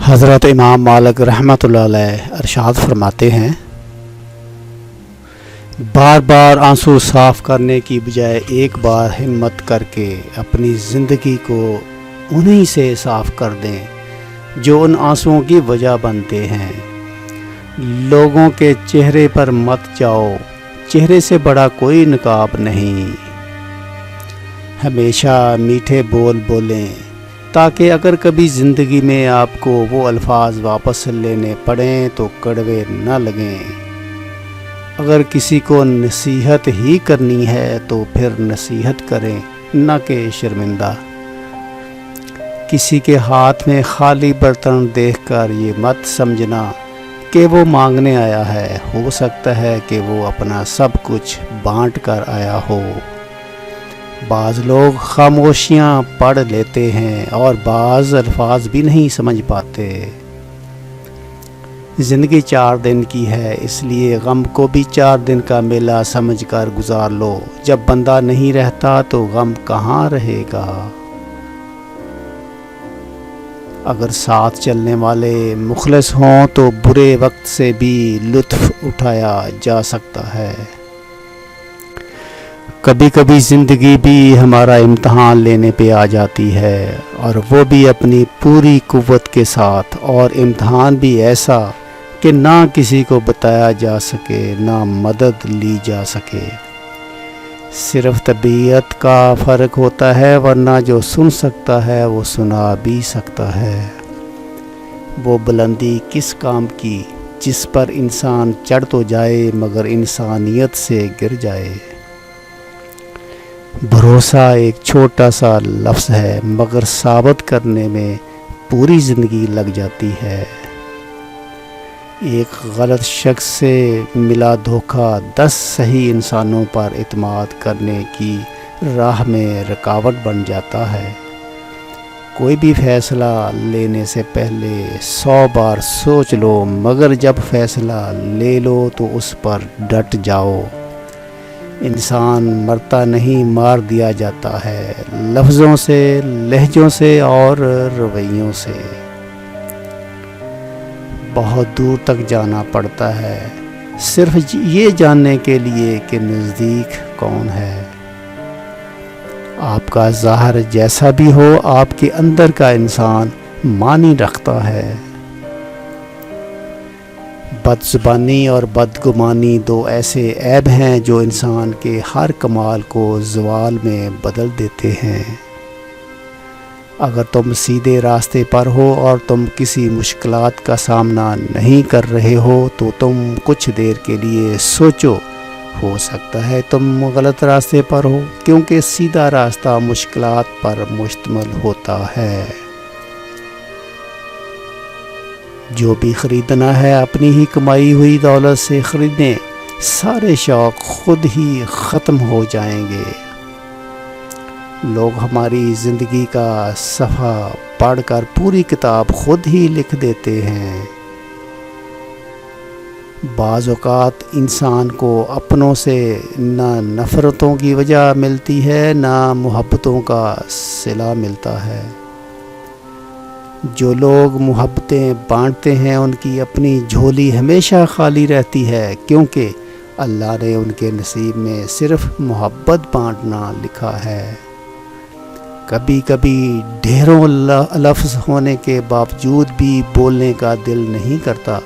حضرت امام مالک رحمۃ اللہ علیہ ارشاد فرماتے ہیں، بار بار آنسو صاف کرنے کی بجائے ایک بار ہمت کر کے اپنی زندگی کو انہی سے صاف کر دیں جو ان آنسوؤں کی وجہ بنتے ہیں۔ لوگوں کے چہرے پر مت جاؤ، چہرے سے بڑا کوئی نقاب نہیں۔ ہمیشہ میٹھے بول بولیں تاکہ اگر کبھی زندگی میں آپ کو وہ الفاظ واپس لینے پڑیں تو کڑوے نہ لگیں۔ اگر کسی کو نصیحت ہی کرنی ہے تو پھر نصیحت کریں، نہ کہ شرمندہ۔ کسی کے ہاتھ میں خالی برتن دیکھ کر یہ مت سمجھنا کہ وہ مانگنے آیا ہے، ہو سکتا ہے کہ وہ اپنا سب کچھ بانٹ کر آیا ہو۔ بعض لوگ خاموشیاں پڑھ لیتے ہیں اور بعض الفاظ بھی نہیں سمجھ پاتے۔ زندگی 4 دن کی ہے، اس لیے غم کو بھی 4 دن کا میلہ سمجھ کر گزار لو۔ جب بندہ نہیں رہتا تو غم کہاں رہے گا؟ اگر ساتھ چلنے والے مخلص ہوں تو برے وقت سے بھی لطف اٹھایا جا سکتا ہے۔ کبھی کبھی زندگی بھی ہمارا امتحان لینے پہ آ جاتی ہے، اور وہ بھی اپنی پوری قوت کے ساتھ، اور امتحان بھی ایسا کہ نہ کسی کو بتایا جا سکے نہ مدد لی جا سکے۔ صرف طبیعت کا فرق ہوتا ہے، ورنہ جو سن سکتا ہے وہ سنا بھی سکتا ہے۔ وہ بلندی کس کام کی جس پر انسان چڑھ تو جائے مگر انسانیت سے گر جائے۔ بھروسہ ایک چھوٹا سا لفظ ہے مگر ثابت کرنے میں پوری زندگی لگ جاتی ہے۔ ایک غلط شخص سے ملا دھوکہ 10 صحیح انسانوں پر اعتماد کرنے کی راہ میں رکاوٹ بن جاتا ہے۔ کوئی بھی فیصلہ لینے سے پہلے 100 بار سوچ لو، مگر جب فیصلہ لے لو تو اس پر ڈٹ جاؤ۔ انسان مرتا نہیں، مار دیا جاتا ہے، لفظوں سے، لہجوں سے اور رویوں سے۔ بہت دور تک جانا پڑتا ہے صرف یہ جاننے کے لیے کہ نزدیک کون ہے۔ آپ کا ظاہر جیسا بھی ہو، آپ کے اندر کا انسان معنی رکھتا ہے۔ بد زبانی اور بدگمانی 2 ایسے عیب ہیں جو انسان کے ہر کمال کو زوال میں بدل دیتے ہیں۔ اگر تم سیدھے راستے پر ہو اور تم کسی مشکلات کا سامنا نہیں کر رہے ہو تو تم کچھ دیر کے لیے سوچو، ہو سکتا ہے تم غلط راستے پر ہو، کیونکہ سیدھا راستہ مشکلات پر مشتمل ہوتا ہے۔ جو بھی خریدنا ہے اپنی ہی کمائی ہوئی دولت سے خریدیں، سارے شوق خود ہی ختم ہو جائیں گے۔ لوگ ہماری زندگی کا صفحہ پڑھ کر پوری کتاب خود ہی لکھ دیتے ہیں۔ بعض اوقات انسان کو اپنوں سے نہ نفرتوں کی وجہ ملتی ہے نہ محبتوں کا صلہ ملتا ہے۔ جو لوگ محبتیں بانٹتے ہیں ان کی اپنی جھولی ہمیشہ خالی رہتی ہے، کیونکہ اللہ نے ان کے نصیب میں صرف محبت بانٹنا لکھا ہے۔ کبھی کبھی ڈھیروں لفظ ہونے کے باوجود بھی بولنے کا دل نہیں کرتا،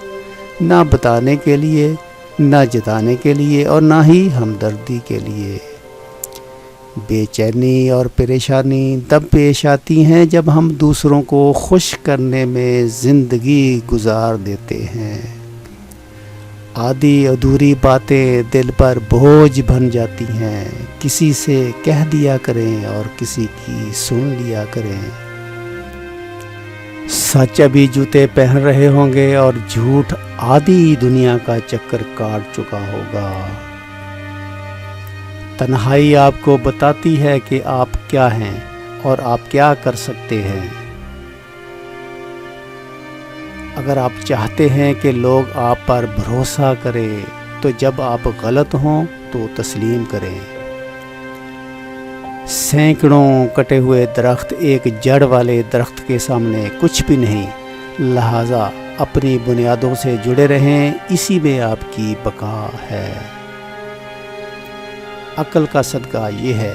نہ بتانے کے لیے، نہ جتانے کے لیے، اور نہ ہی ہمدردی کے لیے۔ بے چینی اور پریشانی تب پیش آتی ہیں جب ہم دوسروں کو خوش کرنے میں زندگی گزار دیتے ہیں۔ آدھی ادھوری باتیں دل پر بوجھ بن جاتی ہیں۔ کسی سے کہہ دیا کریں اور کسی کی سن لیا کریں۔ سچ ابھی جوتے پہن رہے ہوں گے اور جھوٹ آدھی دنیا کا چکر کاٹ چکا ہوگا۔ تنہائی آپ کو بتاتی ہے کہ آپ کیا ہیں اور آپ کیا کر سکتے ہیں۔ اگر آپ چاہتے ہیں کہ لوگ آپ پر بھروسہ کریں تو جب آپ غلط ہوں تو تسلیم کریں۔ سینکڑوں کٹے ہوئے درخت ایک جڑ والے درخت کے سامنے کچھ بھی نہیں، لہٰذا اپنی بنیادوں سے جڑے رہیں، اسی میں آپ کی بقا ہے۔ عقل کا صدقہ یہ ہے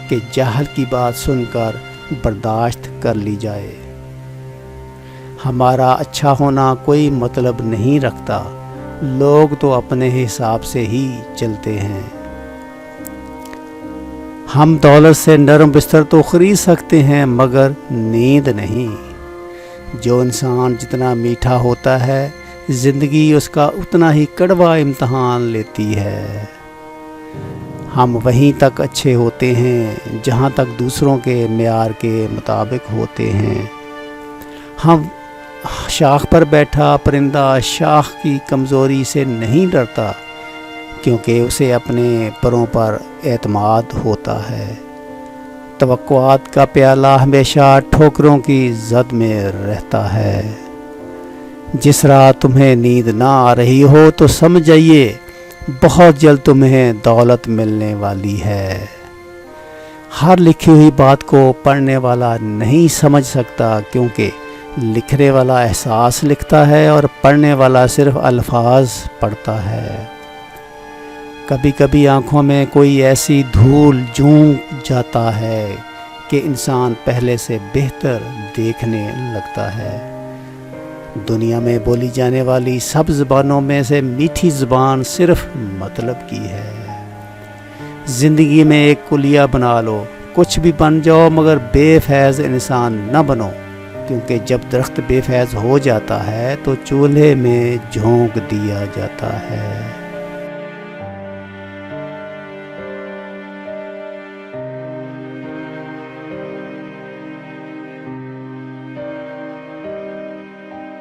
کہ جہل کی بات سن کر برداشت کر لی جائے۔ ہمارا اچھا ہونا کوئی مطلب نہیں رکھتا، لوگ تو اپنے حساب سے ہی چلتے ہیں۔ ہم دولت سے نرم بستر تو خرید سکتے ہیں مگر نیند نہیں۔ جو انسان جتنا میٹھا ہوتا ہے، زندگی اس کا اتنا ہی کڑوا امتحان لیتی ہے۔ ہم وہیں تک اچھے ہوتے ہیں جہاں تک دوسروں کے معیار کے مطابق ہوتے ہیں۔ ہم شاخ پر بیٹھا پرندہ شاخ کی کمزوری سے نہیں ڈرتا، کیونکہ اسے اپنے پروں پر اعتماد ہوتا ہے۔ توقعات کا پیالہ ہمیشہ ٹھوکروں کی زد میں رہتا ہے۔ جس رات تمہیں نیند نہ آ رہی ہو تو سمجھ جائیے بہت جلد تمہیں دولت ملنے والی ہے۔ ہر لکھی ہوئی بات کو پڑھنے والا نہیں سمجھ سکتا، کیونکہ لکھنے والا احساس لکھتا ہے اور پڑھنے والا صرف الفاظ پڑھتا ہے۔ کبھی کبھی آنکھوں میں کوئی ایسی دھول جھونک جاتا ہے کہ انسان پہلے سے بہتر دیکھنے لگتا ہے۔ دنیا میں بولی جانے والی سب زبانوں میں سے میٹھی زبان صرف مطلب کی ہے۔ زندگی میں ایک کلیہ بنا لو، کچھ بھی بن جاؤ مگر بے فیض انسان نہ بنو، کیونکہ جب درخت بے فیض ہو جاتا ہے تو چولہے میں جھونک دیا جاتا ہے۔